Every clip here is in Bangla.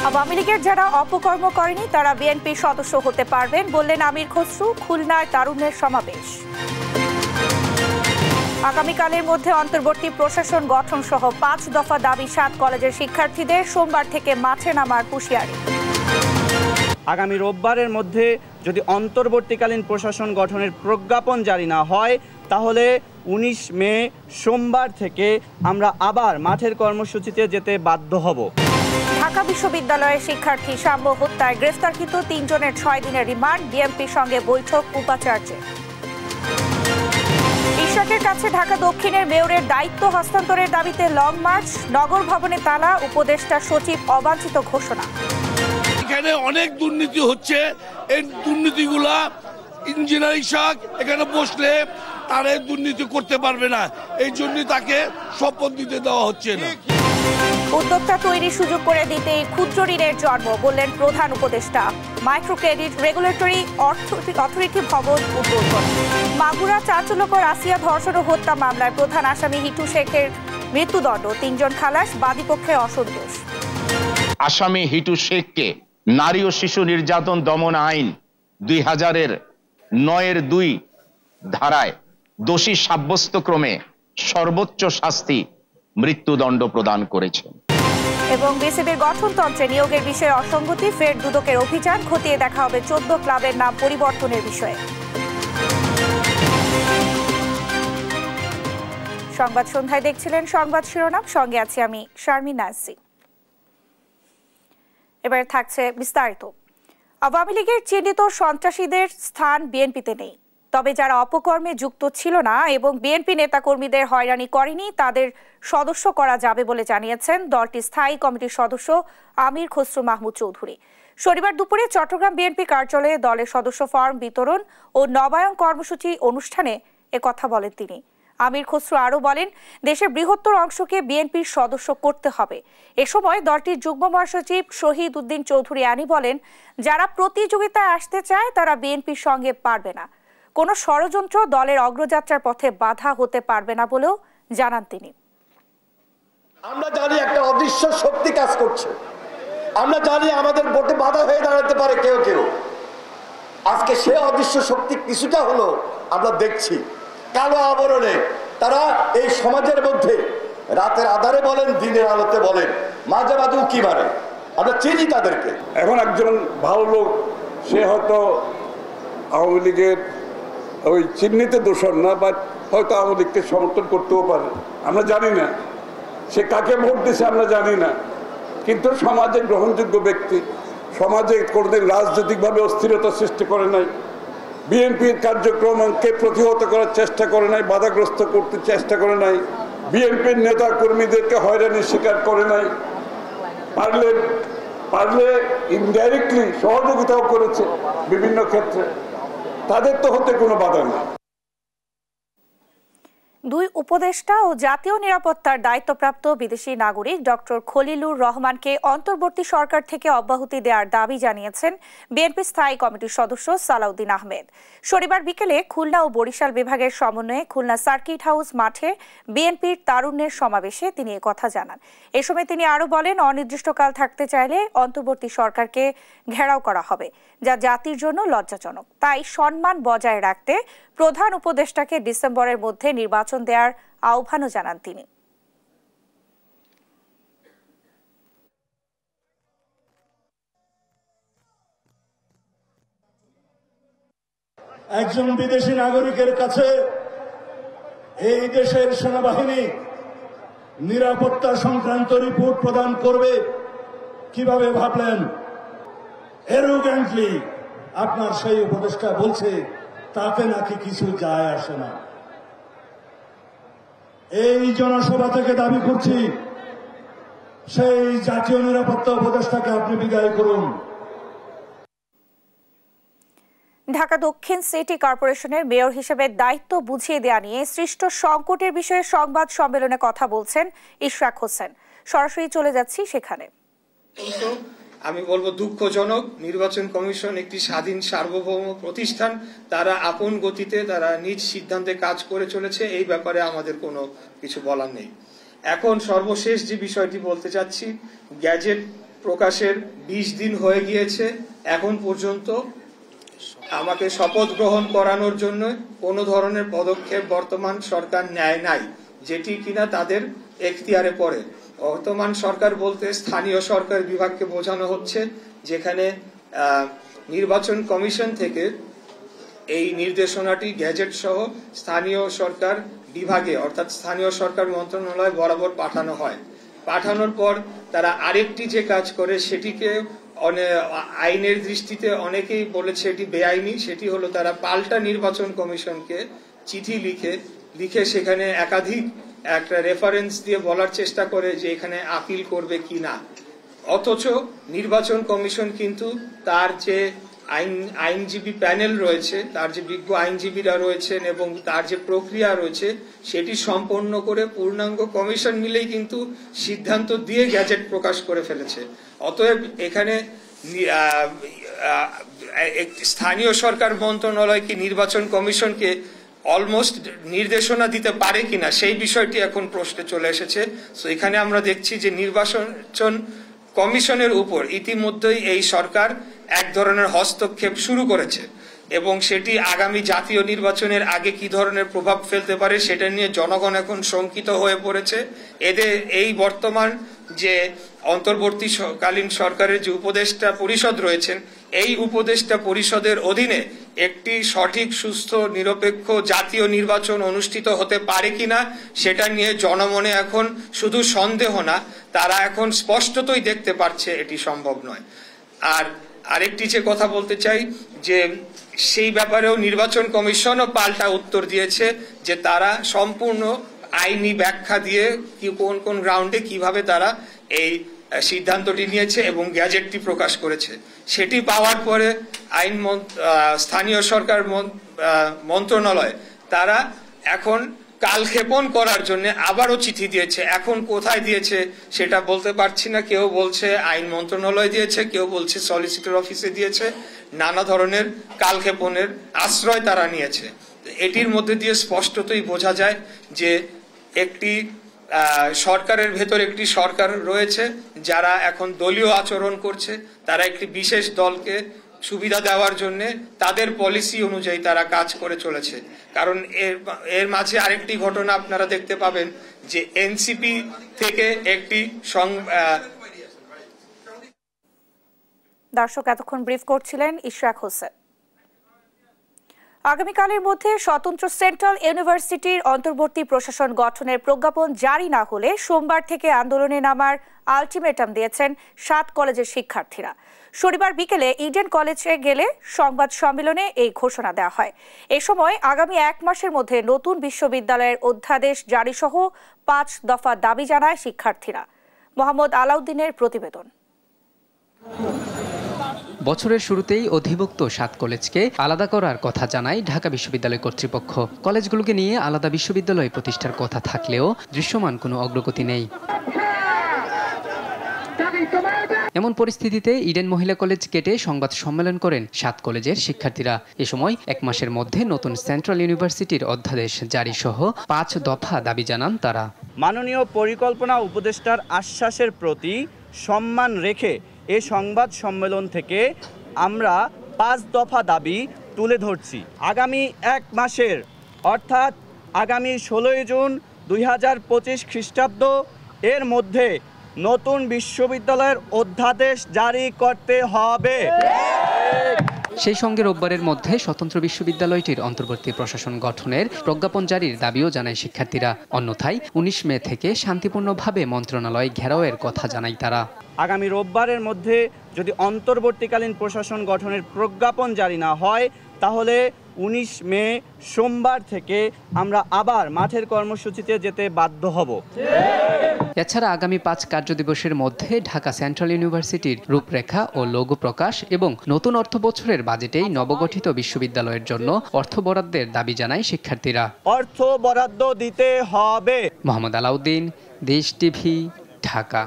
আওয়ামী লীগের যারা অপকর্ম করেনি তারা বিএনপির সদস্য হতে পারবেন বললেন আমির খসরু। খুলনায় তারুণ্যের সমাবেশ। আগামীকালের মধ্যে অন্তর্বর্তী প্রশাসন গঠন সহ 5 দফা দাবি 7 কলেজের শিক্ষার্থীদের। সোমবার থেকে মাঠে নামার হুঁশিয়ারি। আগামী রোববারের মধ্যে যদি অন্তর্বর্তীকালীন প্রশাসন গঠনের প্রজ্ঞাপন জারি না হয় তাহলে 19 মে সোমবার থেকে আমরা আবার মাঠের কর্মসূচিতে যেতে বাধ্য হব। ঢাকা বিশ্ববিদ্যালয়ের শিক্ষার্থী সাম্য হত্যায় গ্রেফতারকৃত 3 জনের 6 দিনের রিমান্ড। বিএনপির সঙ্গে বৈঠক উপাচার্যের। ইশরাকের কাছে ঢাকা দক্ষিণের মেয়রের দায়িত্ব হস্তান্তরের দাবিতে লং মার্চ। নগর ভবনে তালা। উপদেষ্টা সচিব অবাঞ্ছিত ঘোষণা। এখানে অনেক দুর্নীতি হচ্ছে। এই দুর্নীতিগুলা ইঞ্জিনিয়ার ইশাক এখানে বসলে তারা দুর্নীতি করতে পারবে না, এই জন্য তাকে শপথ দিতে দেওয়া হচ্ছে না। উদ্যোক্তা তৈরির সুযোগ করে দিতে ক্ষুদ্র ঋণের জন্ম বললেন প্রধান উপদেষ্টা। মাইক্রো ক্রেডিট রেগুলেটরি অথরিটি ভবন উদ্বোধন। মাগুরা চাঞ্চল্যকর আসিয়া ধর্ষণ ও হত্যা মামলায় প্রধান আসামি হিটু শেখের মৃত্যুদণ্ড। 3 জন খালাস। বাদীপক্ষে অসন্তোষ। আসামি হিটু শেখকে নারী ও শিশু নির্যাতন দমন আইন 2009-2 ধারায় দোষী সাব্যস্ত ক্রমে সর্বোচ্চ শাস্তি মৃত্যুদণ্ড প্রদান করেছেন। এবং বিসিবির গঠনতন্ত্রে নিয়োগের বিষয়ে অসঙ্গতি। ফের দুদকের অভিযান। খতিয়ে দেখা হবে 14 ক্লাবের নাম পরিবর্তনের বিষয়ে। সংবাদ সন্ধ্যায় দেখছিলেন সংবাদ শিরোনাম। সঙ্গে আছি আমি শারমিন নাসি। এবার থাকছে বিস্তারিত। আওয়ামী লীগের চিহ্নিত সন্ত্রাসীদের স্থান বিএনপিতে নেই। তবে যারা অপকর্মে যুক্ত ছিল না এবং বিএনপি নেতাকর্মীদের হয়রানি করেনি তাদের সদস্য করা যাবে বলে জানিয়েছেন দলটির স্থায়ী কমিটির সদস্য আমির খসরু মাহমুদ চৌধুরী। শনিবার দুপুরে চট্টগ্রাম বিএনপি কার্যালয়ে দলের সদস্য ফর্ম বিতরণ ও নবায়ন কর্মসূচি অনুষ্ঠানে একথা বলেন তিনি। আমির খসরু আরও বলেন, দেশের বৃহত্তর অংশকে বিএনপির সদস্য করতে হবে। এ সময় দলটির যুগ্ম মহাসচিব শহীদ উদ্দিন চৌধুরী আনি বলেন, যারা প্রতিযোগিতায় আসতে চায় তারা বিএনপির সঙ্গে পারবে না। কোনো ষড়যন্ত্র দলের অগ্রযাত্রার পথে বাধা হতে পারবে না বলেও জানান তিনি। আমরা জানি একটা অদৃশ্য শক্তি কাজ করছে। আমরা জানি আমাদের ভোটে বাধা হয়ে দাঁড়াতে পারে কেউ কেউ। আজকে সে অদৃশ্য শক্তি কিছুটা হলো আমরা দেখছি। কালো আবরণে তারা এই সমাজের মধ্যে রাতের আধারে বলেন দিনের আলোতে বলেন মাঝে মাঝে উঁকি মারে। আমরা চিনি তাদেরকে। এখন একজন ভালো লোক সে হয়তো আওয়ামী লীগের ওই চিহ্নিত দোষর না, বাট হয়তো আওয়ামী লীগকে সমর্থন করতেও পারে। আমরা জানি না সে কাকে ভোট দিছে, আমরা জানি না। কিন্তু সমাজে গ্রহণযোগ্য ব্যক্তি, সমাজে কোনোদিন রাজনৈতিকভাবে অস্থিরতা সৃষ্টি করে নাই, বিএনপির কার্যক্রমকে প্রতিহত করার চেষ্টা করে নাই, বাধাগ্রস্ত করতে চেষ্টা করে নাই, বিএনপির নেতা কর্মীদেরকে হয়রানির শিকার করে নাই, পারলে ইনডাইরেক্টলি সহযোগিতাও করেছে বিভিন্ন ক্ষেত্রে। তাদের তো হতে কোনো বাধা নেই। 2 উপদেষ্টা ও জাতীয় নিরাপত্তার দায়িত্বপ্রাপ্ত বিদেশি নাগরিক ডক্টর খলিলুর রহমানকে অন্তর্বর্তী সরকার থেকে অব্যাহতি দেওয়ার দাবি জানিয়েছেন বিএনপি স্থায়ী কমিটির সদস্য সালাউদ্দিন আহমেদ। শনিবার বিকেলে খুলনা ও বরিশাল বিভাগের সমন্বয়ে খুলনা সার্কিট হাউস মাঠে বিএনপির তারুণ্যের সমাবেশে তিনি একথা জানান। এ সময় তিনি আরও বলেন, অনির্দিষ্টকাল থাকতে চাইলে অন্তর্বর্তী সরকারকে ঘেরাও করা হবে, যা জাতির জন্য লজ্জাজনক। তাই সম্মান বজায় রাখতে প্রধান উপদেষ্টাকে ডিসেম্বরের মধ্যে নির্বাচন দেওয়ার আহ্বানও জানান তিনি। একজন বিদেশি নাগরিকের কাছে এই দেশের সেনাবাহিনী নিরাপত্তা সংক্রান্ত রিপোর্ট প্রদান করবে কিভাবে ভাবলেন? এরোগ্যান্টলি আপনার সেই উপদেষ্টা বলছে তাতে নাকি কিছু যায় আসে না। এই জনসভা থেকে দাবি করছি, সেই জাতীয় নিরাপত্তা উপদেষ্টাকে আপনি বিদায় করুন। ঢাকা দক্ষিণ সিটি কর্পোরেশনের মেয়র হিসেবে দায়িত্ব বুঝিয়ে দেওয়া নিয়ে সৃষ্ট সংকটের বিষয়ে সংবাদ সম্মেলনে কথা বলছেন ইশরাক হোসেন। সরাসরি চলে যাচ্ছি সেখানে। আমি বলবো দুঃখজনক, নির্বাচন কমিশন একটি স্বাধীন সার্বভৌম প্রতিষ্ঠান, তারা আপন গতিতে তারা নিজ সিদ্ধান্তে কাজ করে চলেছে, এই ব্যাপারে আমাদের কোনো কিছু বলার নেই। এখন সর্বশেষ যে বিষয়টি বলতে চাচ্ছি, গ্যাজেট প্রকাশের 20 দিন হয়ে গিয়েছে, এখন পর্যন্ত আমাকে শপথ গ্রহণ করানোর জন্য কোনো ধরনের পদক্ষেপ বর্তমান সরকার নেয় নাই, যেটি কিনা তাদের এখতিয়ারে পড়ে। বর্তমান সরকার বলতে স্থানীয় সরকার বিভাগকে বোঝানো হচ্ছে, যেখানে নির্বাচন কমিশন থেকে এই নির্দেশনাটি গ্যাজেট সহ স্থানীয় সরকার বিভাগে অর্থাৎ স্থানীয় সরকার মন্ত্রণালয় বরাবর পাঠানো হয়। পাঠানোর পর তারা আরেকটি যে কাজ করে, সেটিকে আইনের দৃষ্টিতে অনেকেই বলেছে এটি বেআইনি, সেটি হলো তারা পাল্টা নির্বাচন কমিশনকে চিঠি লিখে সেখানে একাধিক একটা রেফারেন্স দিয়ে বলার চেষ্টা করে যে এখানে আপিল করবে কি না। অথচ নির্বাচন কমিশন কিন্তু তার যে আইনজীবী প্যানেল রয়েছে, তার যে বিজ্ঞ আইনজীবীরা রয়েছেন এবং তার যে প্রক্রিয়া রয়েছে, সেটি সম্পন্ন করে পূর্ণাঙ্গ কমিশন মিলেই কিন্তু সিদ্ধান্ত দিয়ে গ্যাজেট প্রকাশ করে ফেলেছে। অতএব এখানে স্থানীয় সরকার মন্ত্রণালয় কি নির্বাচন কমিশনকে অলমোস্ট নির্দেশনা দিতে পারে কিনা, সেই বিষয়টি এখন প্রশ্নে চলে এসেছে। তো এখানে আমরা দেখছি যে নির্বাচন কমিশনের উপর ইতিমধ্যেই এই সরকার এক ধরনের হস্তক্ষেপ শুরু করেছে এবং সেটি আগামী জাতীয় নির্বাচনের আগে কি ধরনের প্রভাব ফেলতে পারে সেটা নিয়ে জনগণ এখন শঙ্কিত হয়ে পড়েছে। এদের এই বর্তমান যে অন্তর্বর্তীকালীন সরকারের যে উপদেষ্টা পরিষদ রয়েছেন, এই উপদেষ্টা পরিষদের অধীনে একটি সঠিক, সুস্থ, নিরপেক্ষ জাতীয় নির্বাচন অনুষ্ঠিত হতে পারে কিনা সেটা নিয়ে জনমনে এখন শুধু সন্দেহ না, তারা এখন স্পষ্টতই দেখতে পারছে এটি সম্ভব নয়। আর আরেকটি যে কথা বলতে চাই, যে সেই ব্যাপারেও নির্বাচন কমিশনও পাল্টা উত্তর দিয়েছে যে তারা সম্পূর্ণ আইনি ব্যাখ্যা দিয়ে কোন কোন গ্রাউন্ডে কিভাবে তারা এই সিদ্ধান্তটি নিয়েছে এবং গ্যাজেটটি প্রকাশ করেছে। সেটি পাওয়ার পরে স্থানীয় সরকার মন্ত্রণালয় তারা এখন কালক্ষেপণ করার জন্য আবারও চিঠি দিয়েছে। এখন কোথায় দিয়েছে সেটা বলতে পারছি না। কেউ বলছে আইন মন্ত্রণালয় দিয়েছে, কেউ বলছে সলিসিটর অফিসে দিয়েছে। নানা ধরনের কালক্ষেপণের আশ্রয় তারা নিয়েছে। এটির মধ্যে দিয়ে স্পষ্টতই বোঝা যায় যে একটি সরকারের ভেতর একটি সরকার রয়েছে যারা এখন দলীয় আচরণ করছে। তারা একটি বিশেষ দলকে সুবিধা দেওয়ার জন্য তাদের পলিসি অনুযায়ী তারা কাজ করে চলেছে। কারণ এর মাঝে আরেকটি ঘটনা আপনারা দেখতে পাবেন যে এনসিপি থেকে একটি দর্শক এতক্ষণ ব্রিফ করছিলেন ইশরাক হোসেন। আগামীকালের মধ্যে স্বতন্ত্র সেন্ট্রাল ইউনিভার্সিটির অন্তর্বর্তী প্রশাসন গঠনের প্রজ্ঞাপন জারি না হলে সোমবার থেকে আন্দোলনে নামার আলটিমেটাম দিয়েছেন 7 কলেজের শিক্ষার্থীরা। শনিবার বিকেলে ইডেন কলেজে গেলে সংবাদ সম্মেলনে এই ঘোষণা দেওয়া হয়। এ সময় আগামী 1 মাসের মধ্যে নতুন বিশ্ববিদ্যালয়ের অধ্যাদেশ জারিসহ 5 দফা দাবি জানায় শিক্ষার্থীরা। মোহাম্মদ আলাউদ্দিনের প্রতিবেদন। বছরের শুরুতেই অধিভুক্ত 7 কলেজকে আলাদা করার কথা জানায় ঢাকা বিশ্ববিদ্যালয় কর্তৃপক্ষ। কলেজগুলোকে নিয়ে আলাদা বিশ্ববিদ্যালয় প্রতিষ্ঠার কথা থাকলেও দৃশ্যমান কোনো অগ্রগতি নেই। এমন পরিস্থিতিতে ইডেন মহিলা কলেজ কেটে সংবাদ সম্মেলন করেন 7 কলেজের শিক্ষার্থীরা। এ সময় 1 মাসের মধ্যে নতুন সেন্ট্রাল ইউনিভার্সিটির অধ্যাদেশ জারি সহ 5 দফা দাবি জানান তারা। মাননীয় পরিকল্পনা উপদেষ্টার আশ্বাসের প্রতি সম্মান রেখে এই সংবাদ সম্মেলন থেকে আমরা 5 দফা দাবি তুলে ধরছি। আগামী 1 মাসের অর্থাৎ আগামী 16 জুন 2025 খ্রিস্টাব্দ এর মধ্যে নতুন বিশ্ববিদ্যালয়ের অধ্যাদেশ জারি করতে হবে। সেই সঙ্গে রোববারের মধ্যে স্বতন্ত্র বিশ্ববিদ্যালয়টির অন্তর্বর্তী প্রশাসন গঠনের প্রজ্ঞাপন জারির দাবিও জানায় শিক্ষার্থীরা। অন্যথায় 19 মে থেকে শান্তিপূর্ণভাবে মন্ত্রণালয় ঘেরাওয়ের কথা জানায় তারা। আগামী রোববারের মধ্যে যদি অন্তর্বর্তীকালীন প্রশাসন গঠনের প্রজ্ঞাপন জারি না হয়, তাহলে 19 মে সোমবার থেকে আমরা আবার মাঠের কর্মসূচিতে যেতে বাধ্য হব। এছাড়া আগামী 5 কার্যদিবসের মধ্যে ঢাকা সেন্ট্রাল ইউনিভার্সিটির রূপরেখা ও লোগো প্রকাশ এবং নতুন অর্থ বছরের বাজেটেই নবগঠিত বিশ্ববিদ্যালয়ের জন্য অর্থ বরাদ্দের দাবি জানায় শিক্ষার্থীরা। অর্থ বরাদ্দ দিতে হবে। মোহাম্মদ আলাউদ্দিন, দেশ টিভি, ঢাকা।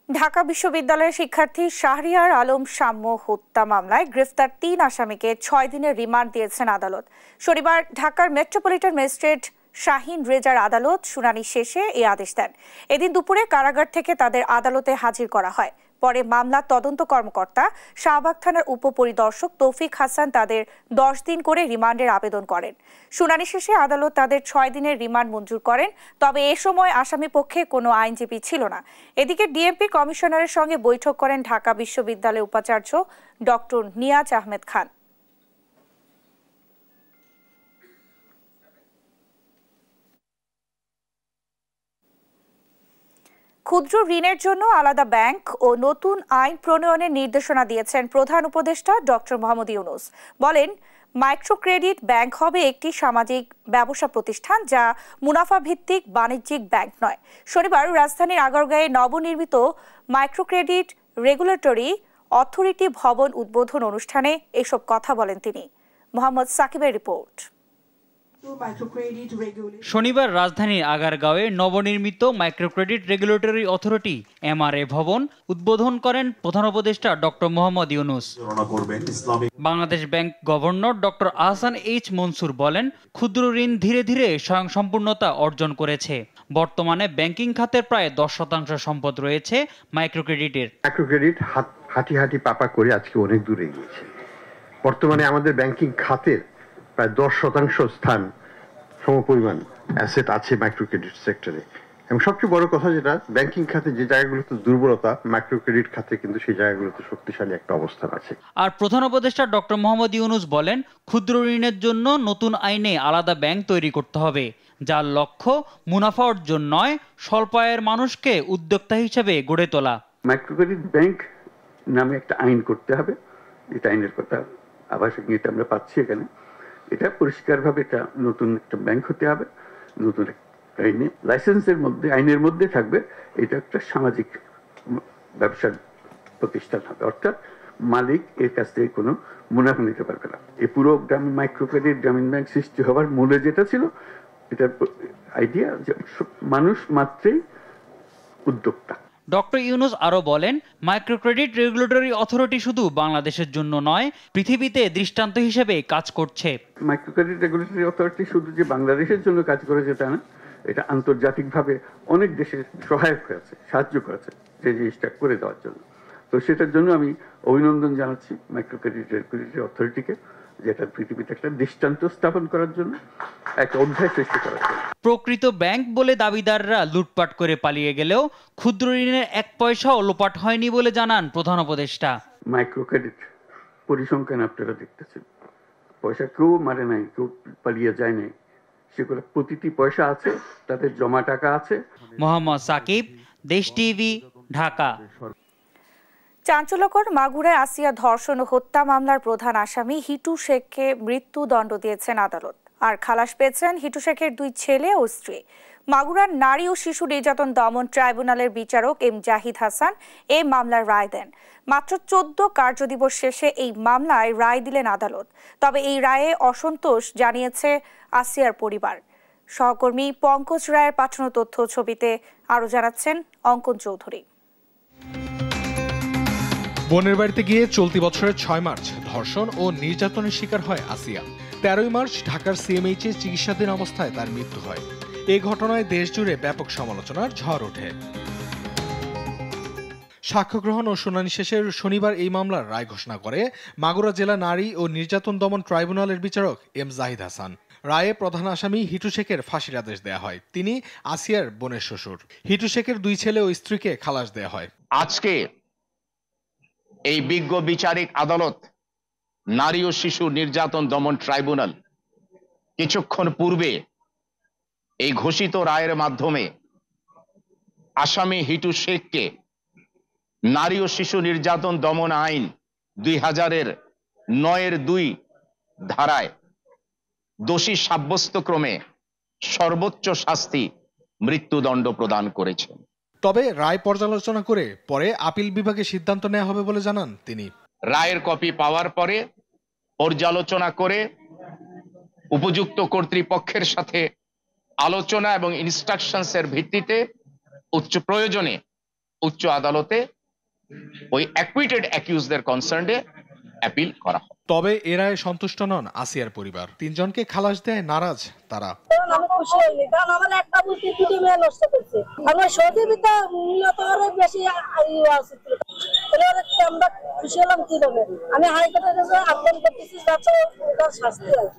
ঢাকা বিশ্ববিদ্যালয়ের শিক্ষার্থী শাহরিয়ার আলম সাম্য হত্যা মামলায় গ্রেফতার 3 আসামিকে 6 দিনের রিমান্ড দিয়েছেন আদালত। শনিবার ঢাকার মেট্রোপলিটন ম্যাজিস্ট্রেট শাহিন রেজার আদালত শুনানি শেষে এই আদেশ দেন। এদিন দুপুরে কারাগার থেকে তাদের আদালতে হাজির করা হয়। পরে মামলার তদন্ত কর্মকর্তা শাহবাগ থানার উপপরিদর্শক তৌফিক হাসান তাদের 10 দিন করে রিমান্ডের আবেদন করেন। শুনানি শেষে আদালত তাদের 6 দিনের রিমান্ড মঞ্জুর করেন। তবে এ সময় আসামি পক্ষে কোনো আইনজীবী ছিল না। এদিকে ডিএমপি কমিশনারের সঙ্গে বৈঠক করেন ঢাকা বিশ্ববিদ্যালয়ের উপাচার্য ডক্টর নিয়াজ আহমেদ খান। ক্ষুদ্র ঋণের জন্য আলাদা ব্যাংক ও নতুন আইন প্রণয়নের নির্দেশনা দিয়েছেন প্রধান উপদেষ্টা ডক্টর মোহাম্মদ ইউনূস। বলেন, মাইক্রো ক্রেডিট ব্যাংক হবে একটি সামাজিক ব্যবসা প্রতিষ্ঠান, যা মুনাফা ভিত্তিক বাণিজ্যিক ব্যাংক নয়। শনিবার রাজধানীর আগারগাঁয়ে নবনির্মিত মাইক্রো ক্রেডিট রেগুলেটরি অথরিটি ভবন উদ্বোধন অনুষ্ঠানে এসব কথা বলেন তিনি। মোহাম্মদ সাকিবের রিপোর্ট। শনিবার রাজধানীর আগারগাঁওয়ে নবনির্মিত মাইক্রোক্রেডিট রেগুলেটরি অথরিটি MRA ভবন উদ্বোধন করেন প্রধান উপদেষ্টা doctor Mohammad Yunus. Bangladesh bank governor doctor Ahsan H Mansur বলেন, ক্ষুদ্র ঋণ ধীরে ধীরে স্বয়ংসম্পূর্ণতা অর্জন করেছে। বর্তমানে ব্যাংকিং খাতের প্রায় 10% সম্পদ রয়েছে মাইক্রোক্রেডিটের। মাইক্রোক্রেডিট হাঁটি হাঁটি পাপা করে আজকে অনেক দূরে গিয়েছে। বর্তমানে আমাদের ব্যাংকিং খাতের প্রায় 10% স্থান সমপরিমাণ অ্যাসেট আছে মাইক্রো ক্রেডিট সেক্টরে। এবং সবচেয়ে বড় কথা যেটা, ব্যাংকিং খাতে যে জায়গাগুলোতে দুর্বলতা, মাইক্রো ক্রেডিট খাতে কিন্তু সেই জায়গাগুলোতে শক্তিশালী একটা অবস্থান আছে। আর প্রধান উপদেষ্টা ডক্টর মোহাম্মদ ইউনূস বলেন, ক্ষুদ্র ঋণের জন্য নতুন আইনে আলাদা ব্যাংক তৈরি করতে হবে, যার লক্ষ্য মুনাফা অর্জন নয়, স্বল্প আয়ের মানুষকে উদ্যোক্তা হিসেবে গড়ে তোলা। মাইক্রো ক্রেডিট ব্যাংক নামে একটা আইন করতে হবে। এটা আইনের কথা আবাসিক নীতি আমরা পাচ্ছি এখানে। এটা পরিষ্কারভাবে এটা নতুন একটা ব্যাংক হতে হবে, নতুন আইনে লাইসেন্সের মধ্যে, আইনের মধ্যে থাকবে এটা একটা সামাজিক ব্যবসার প্রতিষ্ঠান হবে, অর্থাৎ মালিক এর কাছ থেকে কোনো মুনাফা নিতে পারবে না। এই পুরো গ্রামীণ মাইক্রো ক্রেডিট গ্রামীণ ব্যাংক সৃষ্টি হওয়ার মূলে যেটা ছিল, এটার আইডিয়া যে মানুষ মাত্রই উদ্যোক্তা। ডক্টর ইউনূস আরো বলেন, মাইক্রো ক্রেডিট রেগুলেটরি অথরিটি শুধু বাংলাদেশের জন্য নয়, পৃথিবীতে দৃষ্টান্ত হিসেবে কাজ করছে। মাইক্রো ক্রেডিট রেগুলেটরি অথরিটি শুধু যে বাংলাদেশের জন্য কাজ করেছে তা না, এটা আন্তর্জাতিকভাবে অনেক দেশের সহায়ক হয়েছে, সাহায্য করেছে যে জিনিসটা করে দেওয়ার জন্য। তো সেটার জন্য আমি অভিনন্দন জানাচ্ছি মাইক্রো ক্রেডিট রেগুলেটরি অথরিটিকে, যেটা পৃথিবীতে একটা দৃষ্টান্ত স্থাপন করার জন্য, একটা অধ্যায় সৃষ্টি করার জন্য। প্রকৃত ব্যাংক বলে দাবিদাররা লুটপাট করে পালিয়ে গেলেও ক্ষুদ্র ঋণের 1 পয়সাও লোপাট হয়নি বলে জানান প্রধান উপদেষ্টা। মাইক্রো ক্রেডিট পরিসংখ্যান আপনারা দেখতেছেন, পয়সা কেউ মারে নাই, কেউ পালিয়ে যায় নাই, সেগুলো প্রতিটি পয়সা আছে, তাদের জমা টাকা আছে। মোহাম্মদ সাকিব, দেশ টিভি, ঢাকা। চাঞ্চল্যকর মাগুরায় আসিয়া ধর্ষণ ও হত্যা মামলার প্রধান আসামি হিটু শেখকে মৃত্যুদণ্ড দিয়েছেন আদালত। আর খালাস পেয়েছেন হিটু শেখের 2 ছেলে ও স্ত্রী। মাগুরার নারী ও শিশু নির্যাতন দমন ট্রাইব্যুনালের বিচারক M জাহিদ হাসান এই মামলার রায় দেন। মাত্র 14 কার্যদিবস শেষে এই মামলায় রায় দিলেন আদালত। তবে এই রায়ে অসন্তোষ জানিয়েছে আসিয়ার পরিবার। সহকর্মী পঙ্কজ রায়ের পাঠানো তথ্য ছবিতে আরো জানাচ্ছেন অঙ্কন চৌধুরী। বোনের বাড়িতে গিয়ে চলতি বছরের 6 মার্চ ধর্ষণ ও নির্যাতনের শিকার হয় আসিয়া। 13 মার্চ ঢাকার CMH এ চিকিৎসাধীন অবস্থায় তার মৃত্যু হয়। এই ঘটনায় দেশজুড়ে ব্যাপক সমালোচনার ঝড় ওঠে। সাক্ষ্য গ্রহণ ও শুনানি শেষে শনিবার এই মামলার রায় ঘোষণা করে মাগুরা জেলা নারী ও নির্যাতন দমন ট্রাইব্যুনালের বিচারক M জাহিদ হাসান। রায়ে প্রধান আসামি হিটু শেখের ফাঁসির আদেশ দেয়া হয়। তিনি আসিয়ার বোনের শ্বশুর। হিটু শেখের 2 ছেলে ও স্ত্রীকে খালাস দেয়া হয়। আজকে এই বিজ্ঞ বিচারিক আদালত, নারী ও শিশু নির্যাতন দমন ট্রাইব্যুনাল কিছুক্ষণ পূর্বে এই ঘোষিত রায়ের মাধ্যমে আসামি হিটু শেখকে নারী ও শিশু নির্যাতন দমন আইন 2009-2 ধারায় দোষী সাব্যস্ত ক্রমে সর্বোচ্চ শাস্তি মৃত্যুদণ্ড প্রদান করেছেন। তবে রায় পর্যালোচনা করে পরে আপিল বিভাগে সিদ্ধান্ত নেওয়া হবে বলে জানান তিনি। রায়ের কপি পাওয়ার পরে পর্যালোচনা করে উপযুক্ত কর্তৃপক্ষের সাথে আলোচনা এবং ইনস্ট্রাকশনসের ভিত্তিতে প্রয়োজনে উচ্চ আদালতে ওই অ্যাকুইটেড অ্যাকিউজদের কনসার্নে অ্যাপিল করা হবে। তবে এ রায়ে সন্তুষ্ট নন আসিয়ার পরিবার। 3 জনকে খালাস দেয় নারাজ তারা। আমি খুশি হইনি, কারণ আমার একটা বুদ্ধি দুটি মেয়ে নষ্ট করছে। আমার সহযোগিতা মূলত অনেক বেশি আমরা খুশি হলাম কিভাবে। আমি হাইকোর্টের কাছে আবেদন করতেছি যাতে তার শাস্তি হয়।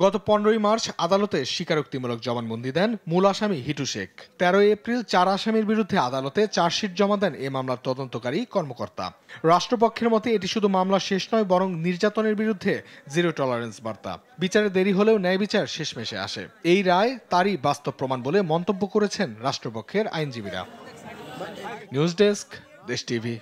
গত 15 মার্চ আদালতে স্বীকারোক্তিমূলক জবানবন্দি দেন মূল আসামি হিটু শেখ। 13 এপ্রিল 4 আসামির বিরুদ্ধে আদালতে চার্জশিট জমা দেন এ মামলার তদন্তকারী কর্মকর্তা। রাষ্ট্রপক্ষের মতে এটি শুধু মামলা শেষ নয়, বরং নির্যাতনের বিরুদ্ধে জিরো টলারেন্স বার্তা। বিচারে দেরি হলেও ন্যায় বিচার শেষমেশে আসে। এই রায় তারই বাস্তব প্রমাণ বলে মন্তব্য করেছেন রাষ্ট্রপক্ষের আইনজীবীরা। নিউজ ডেস্ক, দেশ টিভি।